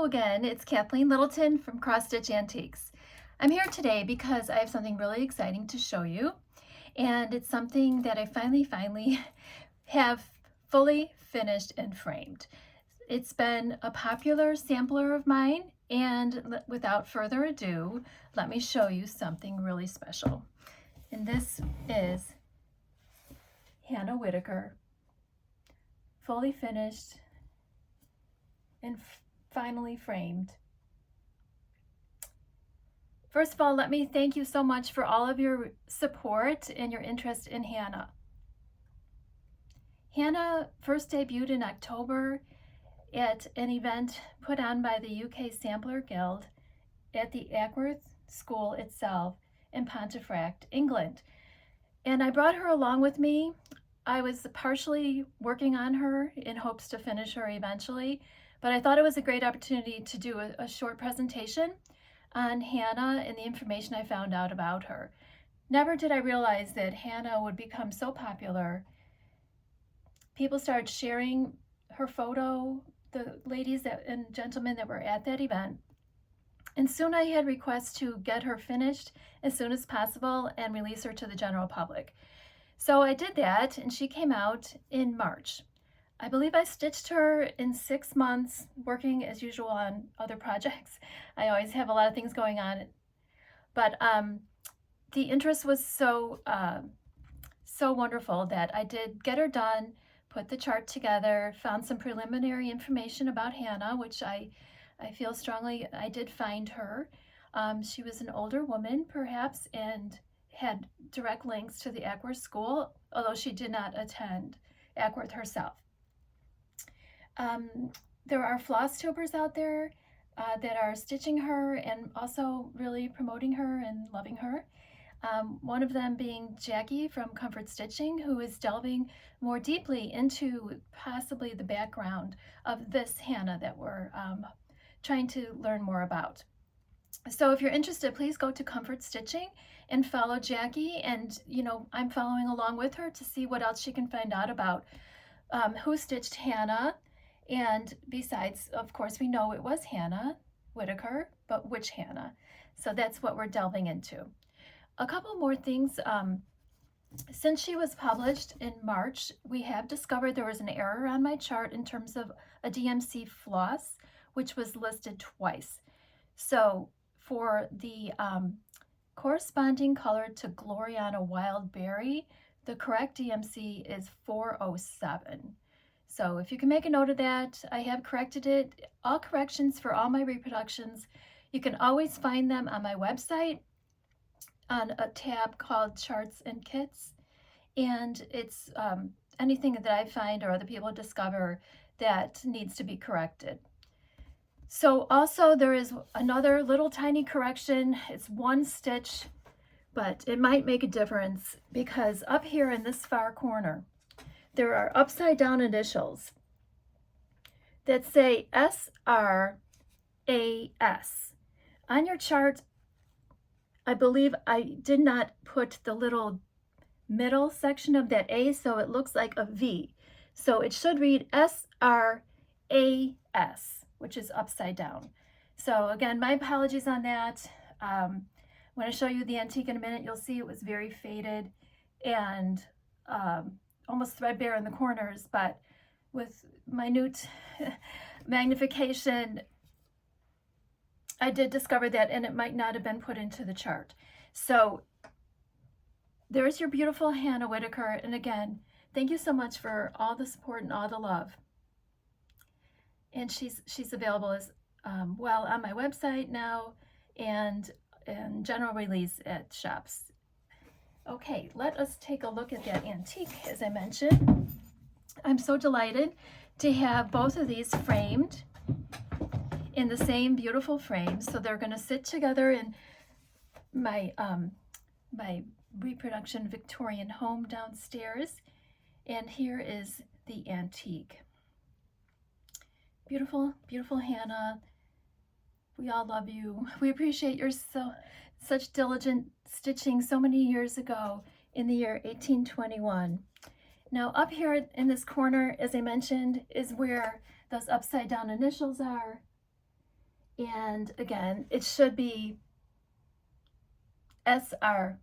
Hello again, it's Kathleen Littleton from Cross Stitch Antiques. I'm here today because I have something really exciting to show you, and it's something that I finally have fully finished and framed. It's been a popular sampler of mine, and without further ado, let me show you something really special. And this is Hannah Whitaker, fully finished and finally framed. First of all, let me thank you so much for all of your support and your interest in Hannah. Hannah first debuted in October at an event put on by the UK Sampler Guild at the Ackworth School itself in Pontefract, England. And I brought her along with me. I was partially working on her in hopes to finish her eventually, but I thought it was a great opportunity to do a short presentation on Hannah and the information I found out about her. Never did I realize that Hannah would become so popular. People started sharing her photo, the ladies and gentlemen that were at that event. And soon I had requests to get her finished as soon as possible and release her to the general public. So I did that, and she came out in March. I believe I stitched her in 6 months, working as usual on other projects. I always have a lot of things going on. But the interest was so wonderful that I did get her done, put the chart together, found some preliminary information about Hannah, which I feel strongly I did find her. She was an older woman, perhaps, and had direct links to the Ackworth School, although she did not attend Ackworth herself. There are Flosstubers out there that are stitching her and also really promoting her and loving her. One of them being Jackie from Comfort Stitching, who is delving more deeply into possibly the background of this Hannah that we're trying to learn more about. So if you're interested, please go to Comfort Stitching and follow Jackie, and I'm following along with her to see what else she can find out about who stitched Hannah. And besides, of course, we know it was Hannah Whitaker, but which Hannah? So that's what we're delving into. A couple more things. Since she was published in March, we have discovered there was an error on my chart in terms of a DMC floss, which was listed twice. So for the corresponding color to Gloriana Wild Berry, the correct DMC is 407. So if you can make a note of that, I have corrected it. All corrections for all my reproductions, you can always find them on my website on a tab called Charts and Kits. And it's anything that I find or other people discover that needs to be corrected. So also there is another little tiny correction. It's one stitch, but it might make a difference because up here in this far corner, there are upside down initials that say SRAS. On your chart, I believe I did not put the little middle section of that A, so it looks like a V. So it should read SRAS, which is upside down. So again, my apologies on that. When I show you the antique in a minute, you'll see it was very faded and almost threadbare in the corners, but with minute magnification, I did discover that, and it might not have been put into the chart. So there's your beautiful Hannah Whitaker, and again, thank you so much for all the support and all the love. And she's available as well on my website now and in general release at shops. Okay, let us take a look at that antique. As I mentioned, I'm so delighted to have both of these framed in the same beautiful frame. So they're going to sit together in my my reproduction Victorian home downstairs. And here is the antique. Beautiful, beautiful Hannah. We all love you. We appreciate your such diligent stitching so many years ago in the year 1821. Now up here in this corner, as I mentioned, is where those upside down initials are. And again, it should be SRAS.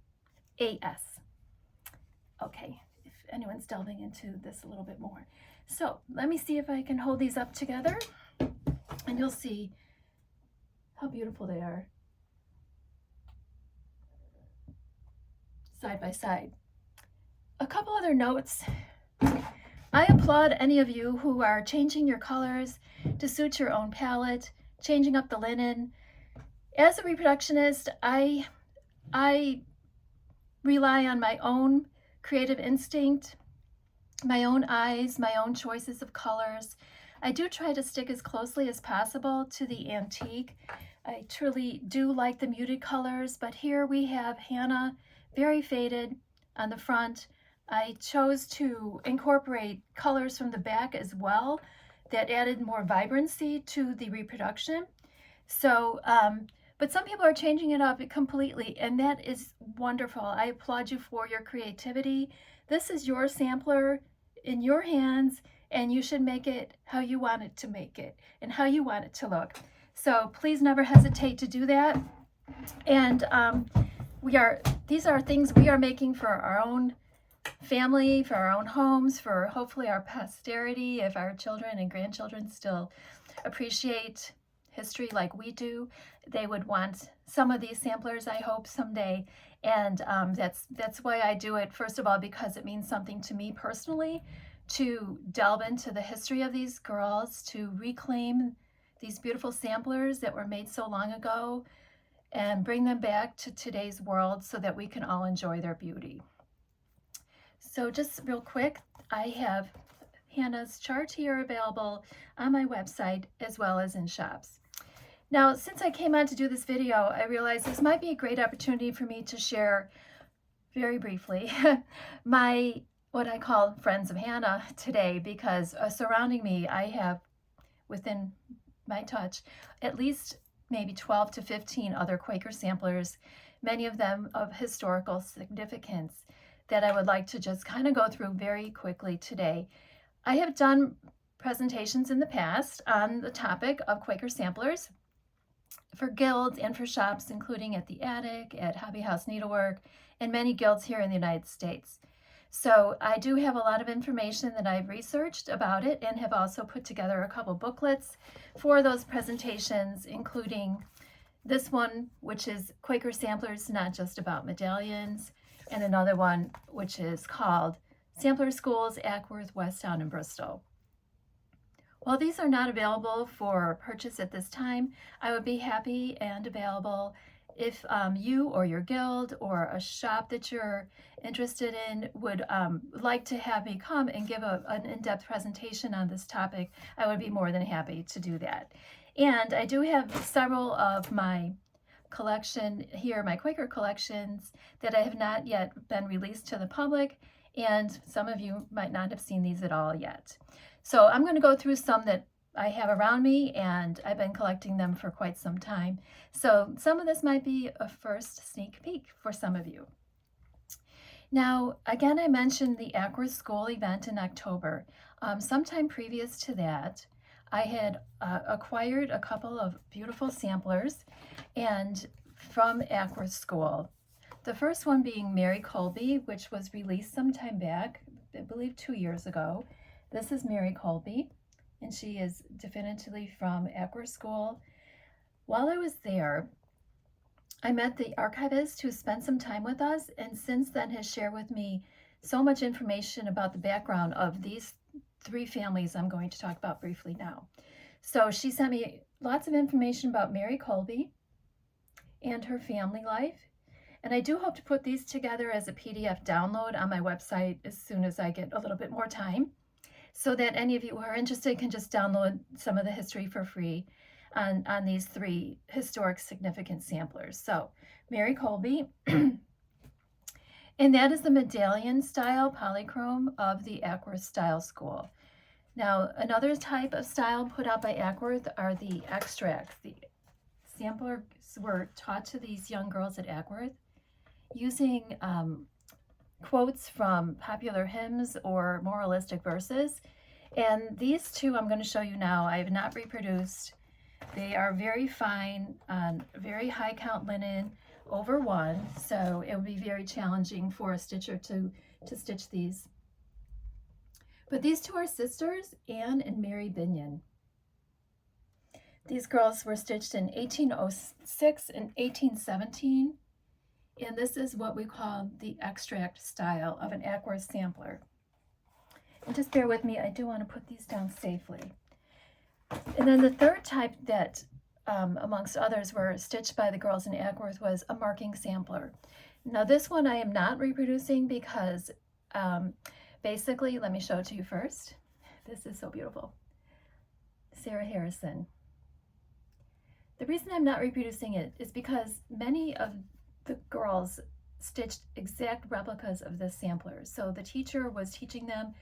Okay, if anyone's delving into this a little bit more. So let me see if I can hold these up together, and you'll see how beautiful they are side by side. A couple other notes. I applaud any of you who are changing your colors to suit your own palette, changing up the linen. As a reproductionist, I rely on my own creative instinct, my own eyes, my own choices of colors. I do try to stick as closely as possible to the antique. I truly do like the muted colors, but here we have Hannah, very faded on the front. I chose to incorporate colors from the back as well that added more vibrancy to the reproduction. So, but some people are changing it up completely, and that is wonderful. I applaud you for your creativity. This is your sampler in your hands, and you should make it how you want it to make it and how you want it to look. So please never hesitate to do that. And these are things we are making for our own family, for our own homes, for hopefully our posterity. If our children and grandchildren still appreciate history like we do, they would want some of these samplers, I hope, someday. And that's why I do it, first of all, because it means something to me personally to delve into the history of these girls, to reclaim these beautiful samplers that were made so long ago and bring them back to today's world so that we can all enjoy their beauty. So just real quick, I have Hannah's chart here available on my website as well as in shops. Now, since I came on to do this video, I realized this might be a great opportunity for me to share very briefly my what I call friends of Hannah today, because surrounding me, I have within my touch at least maybe 12 to 15 other Quaker samplers, many of them of historical significance, that I would like to just kind of go through very quickly today. I have done presentations in the past on the topic of Quaker samplers for guilds and for shops, including at the Attic, at Hobby House Needlework, and many guilds here in the United States. So I do have a lot of information that I've researched about it and have also put together a couple booklets for those presentations, including this one, which is Quaker Samplers, Not Just About Medallions, and another one, which is called Sampler Schools, Ackworth, Westtown, and Bristol. While these are not available for purchase at this time, I would be happy and available if you or your guild or a shop that you're interested in would like to have me come and give an in-depth presentation on this topic. I would be more than happy to do that. And I do have several of my collection here, my Quaker collections, that I have not yet been released to the public, and some of you might not have seen these at all yet. So I'm going to go through some that I have around me, and I've been collecting them for quite some time. So some of this might be a first sneak peek for some of you. Now, again, I mentioned the Ackworth School event in October. Sometime previous to that, I had acquired a couple of beautiful samplers and from Ackworth School. The first one being Mary Colby, which was released sometime back, I believe 2 years ago. This is Mary Colby, and she is definitively from Ackworth School. While I was there, I met the archivist who spent some time with us, and since then has shared with me so much information about the background of these three families I'm going to talk about briefly now. So she sent me lots of information about Mary Colby and her family life. And I do hope to put these together as a PDF download on my website as soon as I get a little bit more time, so that any of you who are interested can just download some of the history for free on these three historic significant samplers. So Mary Colby, and that is the medallion style polychrome of the Ackworth Style School. Now, another type of style put out by Ackworth are the extracts. The samplers were taught to these young girls at Ackworth using quotes from popular hymns or moralistic verses. And these two I'm going to show you now, I have not reproduced. They are very fine, very high count linen over one, so it would be very challenging for a stitcher to stitch these. But these two are sisters, Anne and Mary Binion. These girls were stitched in 1806 and 1817, and this is what we call the extract style of an Ackworth sampler. And just bear with me, I do want to put these down safely. And then the third type that, amongst others, were stitched by the girls in Ackworth was a marking sampler. Now this one I am not reproducing because basically, let me show it to you first. This is so beautiful. Sarah Harrison. The reason I'm not reproducing it is because many of the girls stitched exact replicas of this sampler. So the teacher was teaching them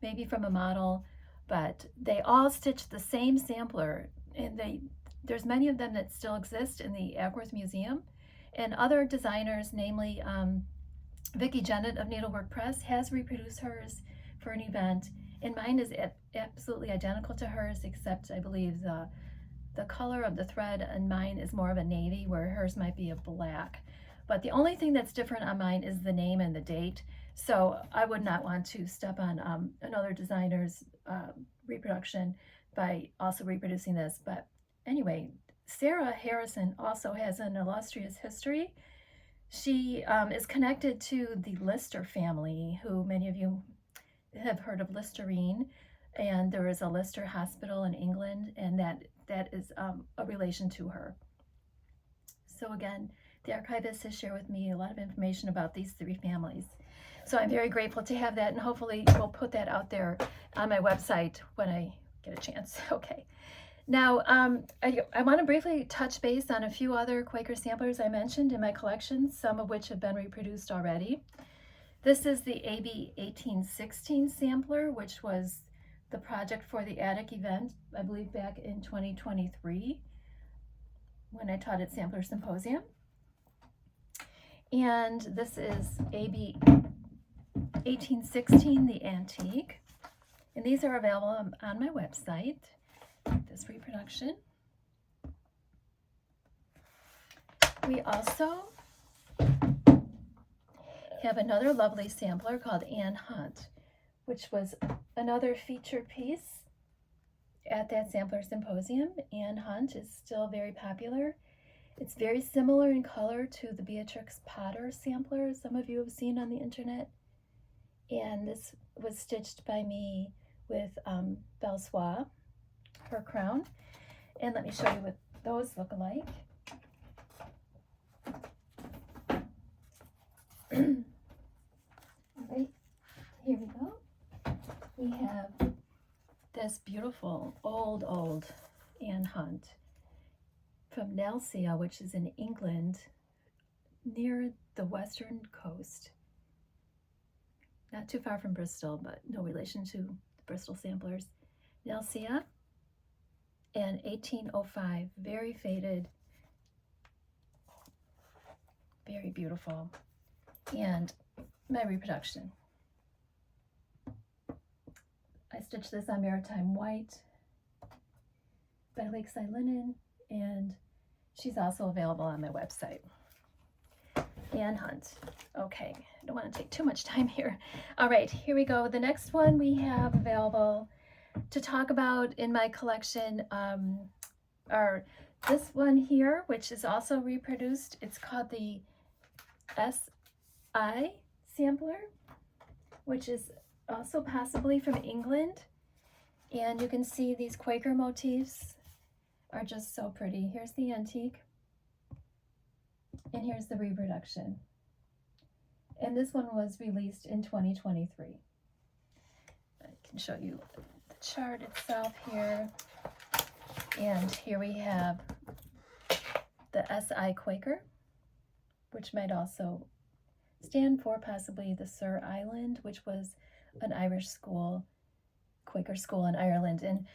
maybe from a model, but they all stitched the same sampler, and there's many of them that still exist in the Ackworth Museum. And other designers, namely Vicki Jennett of Needlework Press, has reproduced hers for an event, and mine is absolutely identical to hers, except I believe the color of the thread on mine is more of a navy, where hers might be a black. But the only thing that's different on mine is the name and the date. So I would not want to step on another designer's reproduction by also reproducing this. But anyway, Sarah Harrison also has an illustrious history. She is connected to the Lister family, who many of you have heard of Listerine. And there is a Lister hospital in England, and that is a relation to her. So again, the archivist has shared with me a lot of information about these three families. So I'm very grateful to have that, and hopefully we'll put that out there on my website when I get a chance. Okay. Now, I want to briefly touch base on a few other Quaker samplers I mentioned in my collection, some of which have been reproduced already. This is the AB 1816 sampler, which was the project for the Attic event, I believe back in 2023, when I taught at Sampler Symposium. And this is AB 1816, the antique. And these are available on my website, this reproduction. We also have another lovely sampler called Anne Hunt, which was another featured piece at that Sampler Symposium. Anne Hunt is still very popular. It's very similar in color to the Beatrix Potter sampler some of you have seen on the internet. And this was stitched by me with Belsois, her crown. And let me show you what those look like. All right, here we go. We have this beautiful old Anne Hunt from Nelsia, which is in England, near the western coast. Not too far from Bristol, but no relation to the Bristol samplers. Nelsia, and 1805, very faded, very beautiful. And my reproduction. I stitched this on Maritime White by Lakeside Linen, and she's also available on my website. Anne Hunt. Okay, I don't want to take too much time here. All right, here we go. The next one we have available to talk about in my collection are this one here, which is also reproduced. It's called the SI sampler, which is also possibly from England. And you can see these Quaker motifs are just so pretty. Here's the antique, and here's the reproduction. And this one was released in 2023. I can show you the chart itself here. And here we have the SI Quaker, which might also stand for possibly the Sur Island, which was an Irish school, Quaker school in Ireland. And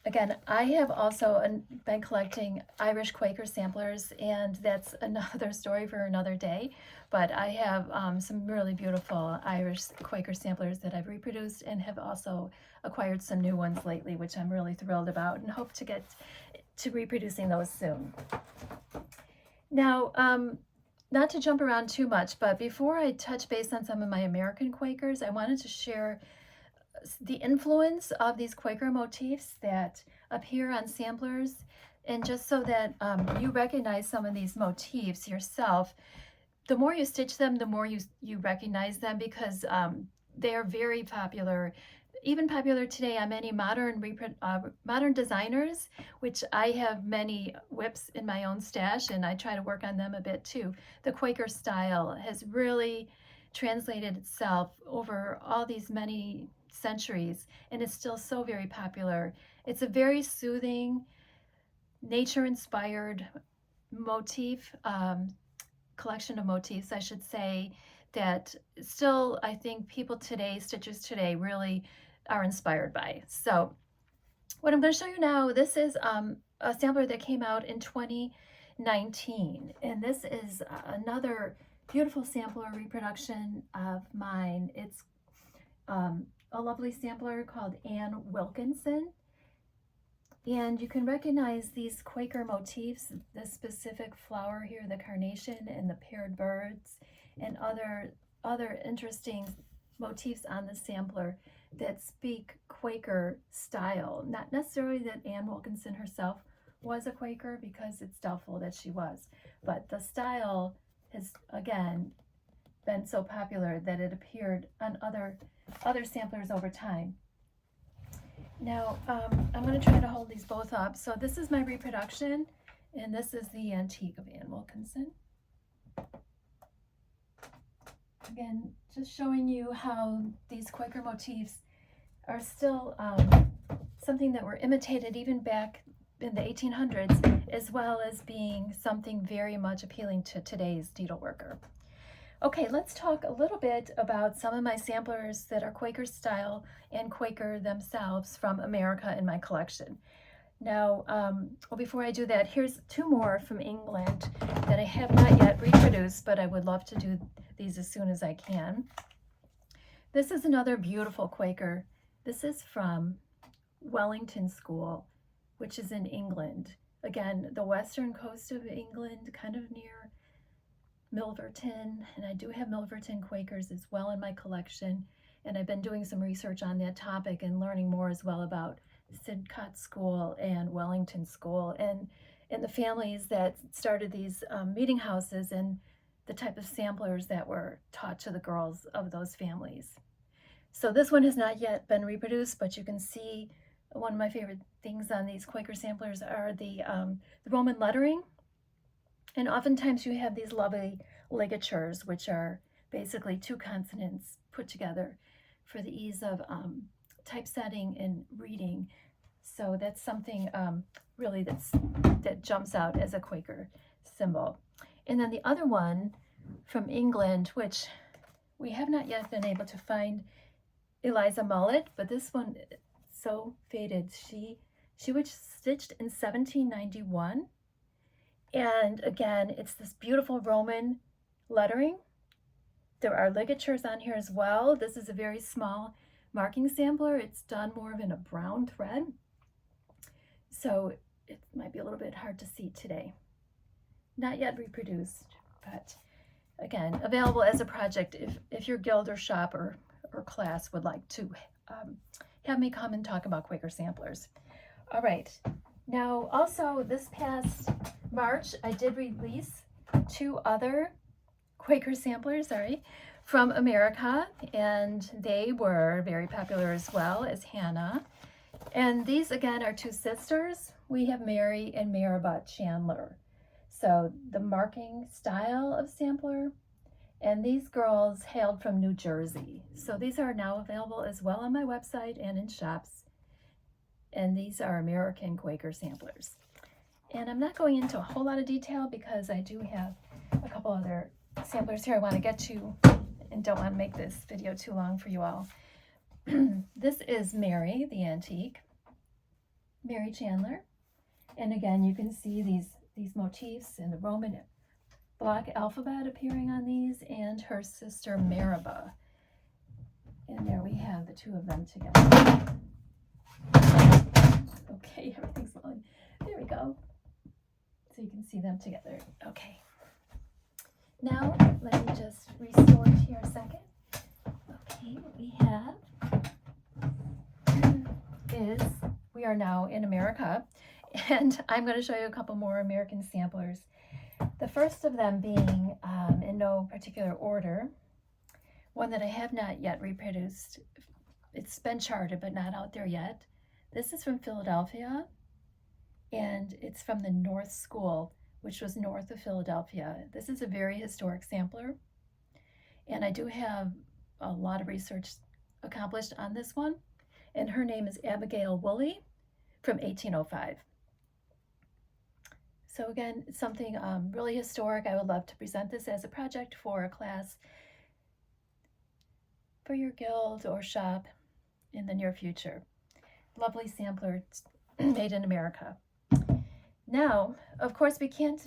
again, I have also been collecting Irish Quaker samplers, and that's another story for another day. But I have some really beautiful Irish Quaker samplers that I've reproduced, and have also acquired some new ones lately, which I'm really thrilled about, and hope to get to reproducing those soon. Now, not to jump around too much, but before I touch base on some of my American Quakers, I wanted to share the influence of these Quaker motifs that appear on samplers, and just so that you recognize some of these motifs yourself. The more you stitch them, the more you recognize them, because they are very popular, even popular today on many modern designers, which I have many whips in my own stash, and I try to work on them a bit too. The Quaker style has really translated itself over all these many centuries, and it's still so very popular. It's a very soothing, nature-inspired motif, collection of motifs, I should say, that still I think people today, stitchers today, really are inspired by. So what I'm going to show you now, this is a sampler that came out in 2019, and this is another beautiful sampler reproduction of mine. It's a lovely sampler called Anne Wilkinson, and you can recognize these Quaker motifs, the specific flower here, the carnation and the paired birds, and other interesting motifs on the sampler that speak Quaker style. Not necessarily that Anne Wilkinson herself was a Quaker, because it's doubtful that she was, but the style has again been so popular that it appeared on other samplers over time. Now I'm going to try to hold these both up. So this is my reproduction, and this is the antique of Anne Wilkinson. Again, just showing you how these Quaker motifs are still something that were imitated even back in the 1800s, as well as being something very much appealing to today's needleworker. Okay, let's talk a little bit about some of my samplers that are Quaker style and Quaker themselves from America in my collection. Now, well, before I do that, here's two more from England that I have not yet reproduced, but I would love to do these as soon as I can. This is another beautiful Quaker. This is from Wellington School, which is in England. Again, the western coast of England, kind of near Milverton, and I do have Milverton Quakers as well in my collection, and I've been doing some research on that topic and learning more as well about Sidcott School and Wellington School, and the families that started these meeting houses, and the type of samplers that were taught to the girls of those families. So this one has not yet been reproduced, but you can see one of my favorite things on these Quaker samplers are the Roman lettering. And oftentimes you have these lovely ligatures, which are basically two consonants put together for the ease of typesetting and reading. So that's something really that jumps out as a Quaker symbol. And then the other one from England, which we have not yet been able to find Eliza Mullet, but this one is so faded. She was stitched in 1791. And again, it's this beautiful Roman lettering. There are ligatures on here as well. This is a very small marking sampler. It's done more of in a brown thread, so it might be a little bit hard to see today. Not yet reproduced, but again, available as a project if your guild or shop or class would like to have me come and talk about Quaker samplers. All right. Now, also this past March, I did release two other Quaker samplers, from America, and they were very popular as well as Hannah. And these, again, are two sisters. We have Mary and Maribel Chandler. So the marking style of sampler, and these girls hailed from New Jersey. So these are now available as well on my website and in shops. And these are American Quaker samplers. And I'm not going into a whole lot of detail because I do have a couple other samplers here I want to get to and don't want to make this video too long for you all. This is Mary, the antique, Mary Chandler. And again, you can see these motifs in the Roman block alphabet appearing on these, and her sister Maribel. And there we have the two of them together. Okay, everything's falling. There we go. So you can see them together. Okay. Now, let me just restore it here a second. Okay, what we have is, we are now in America, and I'm going to show you a couple more American samplers. The first of them being, in no particular order, one that I have not yet reproduced. It's been charted, but not out there yet. This is from Philadelphia, and it's from the North School, which was north of Philadelphia. This is a very historic sampler, and I do have a lot of research accomplished on this one, and her name is Abigail Woolley from 1805. So again, it's something really historic. I would love to present this as a project for a class for your guild or shop in the near future. Lovely sampler made in America. Now, of course, we can't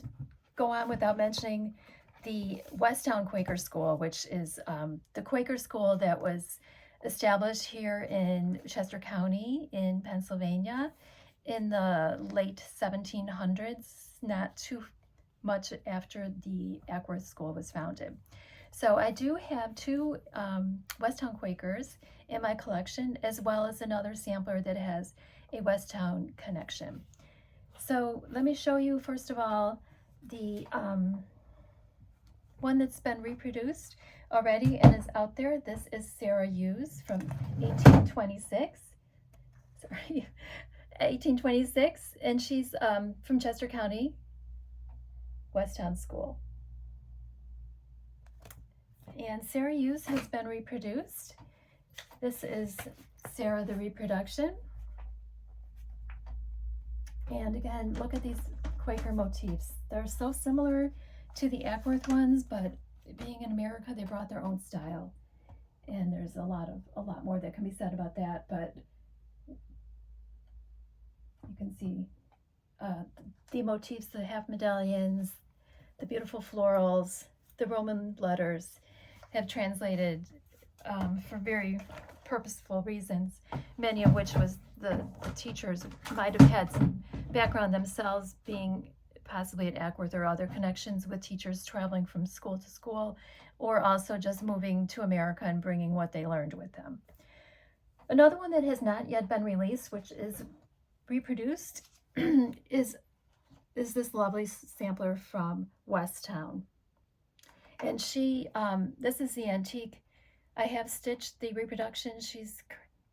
go on without mentioning the Westtown Quaker School, which is the Quaker school that was established here in Chester County in Pennsylvania in the late 1700s, not too much after the Ackworth School was founded. So I do have two Westtown Quakers in my collection, as well as another sampler that has a Westtown connection. So let me show you, first of all, the one that's been reproduced already and is out there. This is Sarah Hughes from 1826. Sorry, 1826, and she's from Chester County, Westtown School. And Sarah Hughes has been reproduced. This is Sarah the reproduction. And again, look at these Quaker motifs. They're so similar to the Ackworth ones, but being in America, they brought their own style. And there's a lot more that can be said about that, but you can see the motifs, the half medallions, the beautiful florals, the Roman letters have translated for very purposeful reasons, many of which was the teachers might have had some background themselves, being possibly at Ackworth or other connections with teachers traveling from school to school, or also just moving to America and bringing what they learned with them. Another one that has not yet been released, which is reproduced, is this lovely sampler from Westtown. And she, this is the antique. I have stitched the reproduction.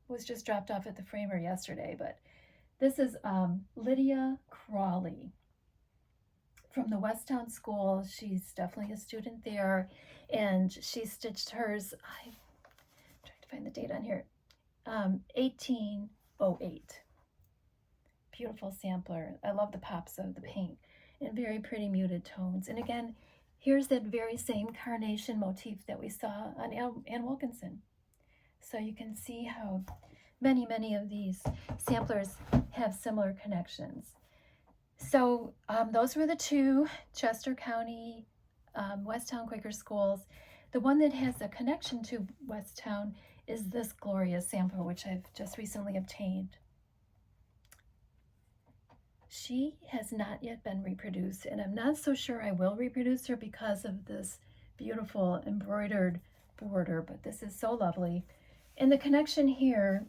Was just dropped off at the framer yesterday, but this is Lydia Crawley from the Westtown School. She's definitely a student there, and she stitched hers, I'm trying to find the date on here, 1808. Beautiful sampler. I love the pops of the paint and very pretty muted tones. And again, here's that very same carnation motif that we saw on Anne Wilkinson. So you can see how many of these samplers have similar connections. So those were the two Chester County Westtown Quaker schools. The one that has a connection to Westtown is this Gloria sampler, which I've just recently obtained. She has not yet been reproduced, and I'm not so sure I will reproduce her because of this beautiful embroidered border, but this is so lovely. And the connection here,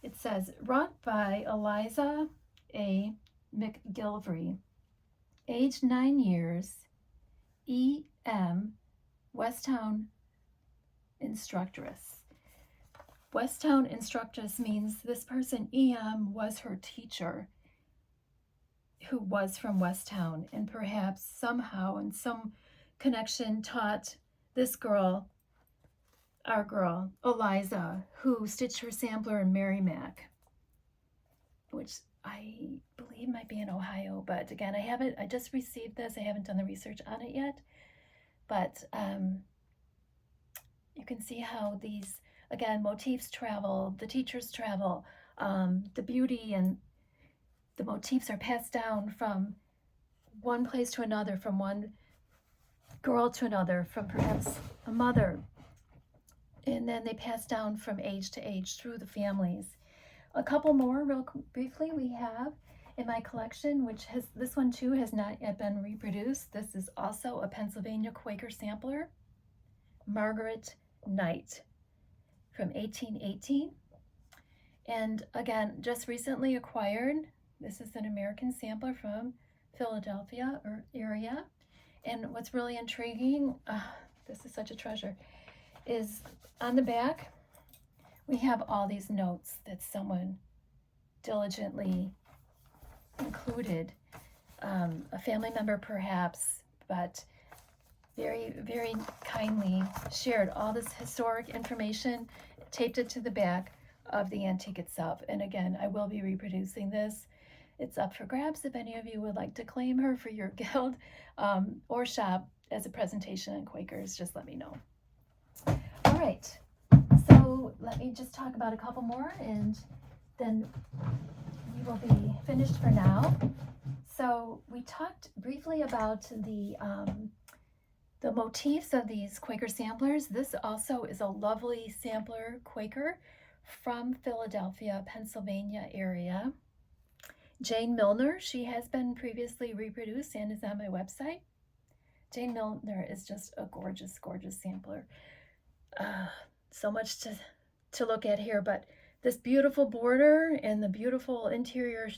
it says, wrought by Eliza A. McGilvery, age 9 years, E.M., Westtown instructress. Westtown instructress means this person, E.M., was her teacher, who was from Westtown, and perhaps somehow in some connection taught this girl, our girl, Eliza, who stitched her sampler in Merrimack, which I believe might be in Ohio, but again, I just received this. I haven't done the research on it yet, but you can see how these, again, motifs travel, the teachers travel, the beauty and the motifs are passed down from one place to another, from one girl to another, from perhaps a mother, and then they pass down from age to age through the families. A couple more real briefly we have, in my collection, which has, this one too has not yet been reproduced. This is also a Pennsylvania Quaker sampler, Margaret Knight from 1818. And again, just recently acquired. This is an American sampler from Philadelphia area. And what's really intriguing, this is such a treasure, is on the back, we have all these notes that someone diligently included, a family member perhaps, but very, very kindly shared all this historic information, taped it to the back of the antique itself. And again, I will be reproducing this. It's up for grabs if any of you would like to claim her for your guild, or shop as a presentation on Quakers. Just let me know. All right, so let me just talk about a couple more and then we will be finished for now. So we talked briefly about the motifs of these Quaker samplers. This also is a lovely sampler Quaker from Philadelphia, Pennsylvania area. Jane Milner, she has been previously reproduced and is on my website. Jane Milner is just a gorgeous, gorgeous sampler. So much to look at here, but this beautiful border and the beautiful interior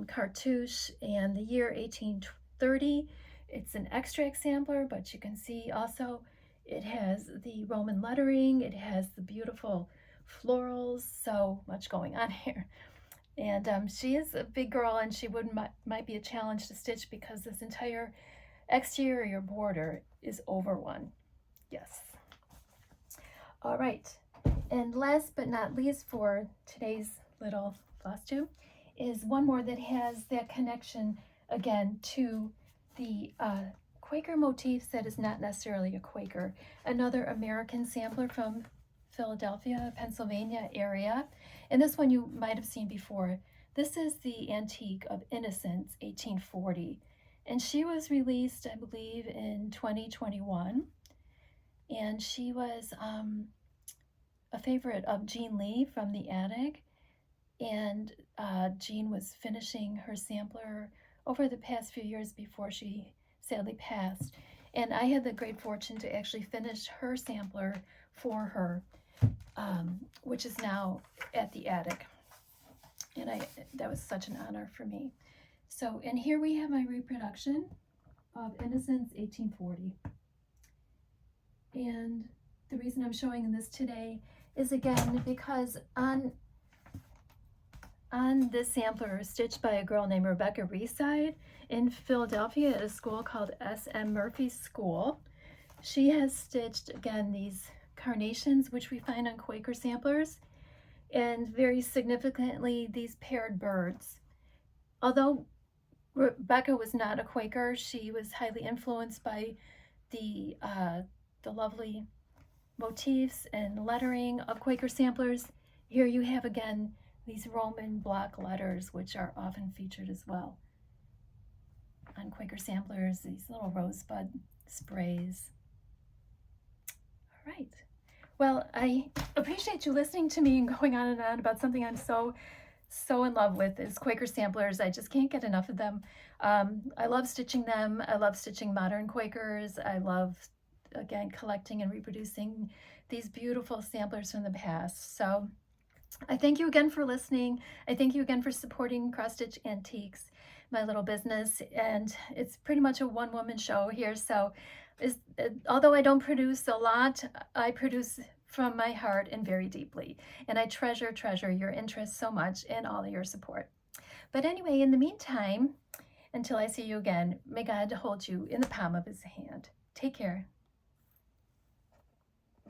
cartouche and the year 1830. It's an extract sampler, but you can see also it has the Roman lettering, it has the beautiful florals, so much going on here. And she is a big girl, and she might be a challenge to stitch because this entire exterior border is over one. Yes. All right, and last but not least for today's little Flosstube is one more that has that connection again to the Quaker motifs that is not necessarily a Quaker. Another American sampler from Philadelphia, Pennsylvania area. And this one you might have seen before. This is the Antique of Innocence, 1840. And she was released, I believe, in 2021. And she was a favorite of Jean Lee from the Attic. And Jean was finishing her sampler over the past few years before she sadly passed. And I had the great fortune to actually finish her sampler for her, which is now at the Attic. And that was such an honor for me. So, and here we have my reproduction of Innocence 1840. And the reason I'm showing this today is again because on this sampler stitched by a girl named Rebecca Reside in Philadelphia at a school called S.M. Murphy School. She has stitched again these carnations, which we find on Quaker samplers, and very significantly these paired birds. Although Rebecca was not a Quaker, she was highly influenced by the lovely motifs and lettering of Quaker samplers. Here you have again these Roman block letters, which are often featured as well on Quaker samplers, these little rosebud sprays. All right. Well, I appreciate you listening to me and going on about something I'm so in love with is Quaker samplers. I just can't get enough of them. I love stitching them. I love stitching modern Quakers. I love, again, collecting and reproducing these beautiful samplers from the past. So I thank you again for listening. I thank you again for supporting Cross Stitch Antiques, my little business. And it's pretty much a one-woman show here. So although I don't produce a lot, I produce from my heart and very deeply. And I treasure your interest so much and all of your support. But anyway, in the meantime, until I see you again, may God hold you in the palm of his hand. Take care.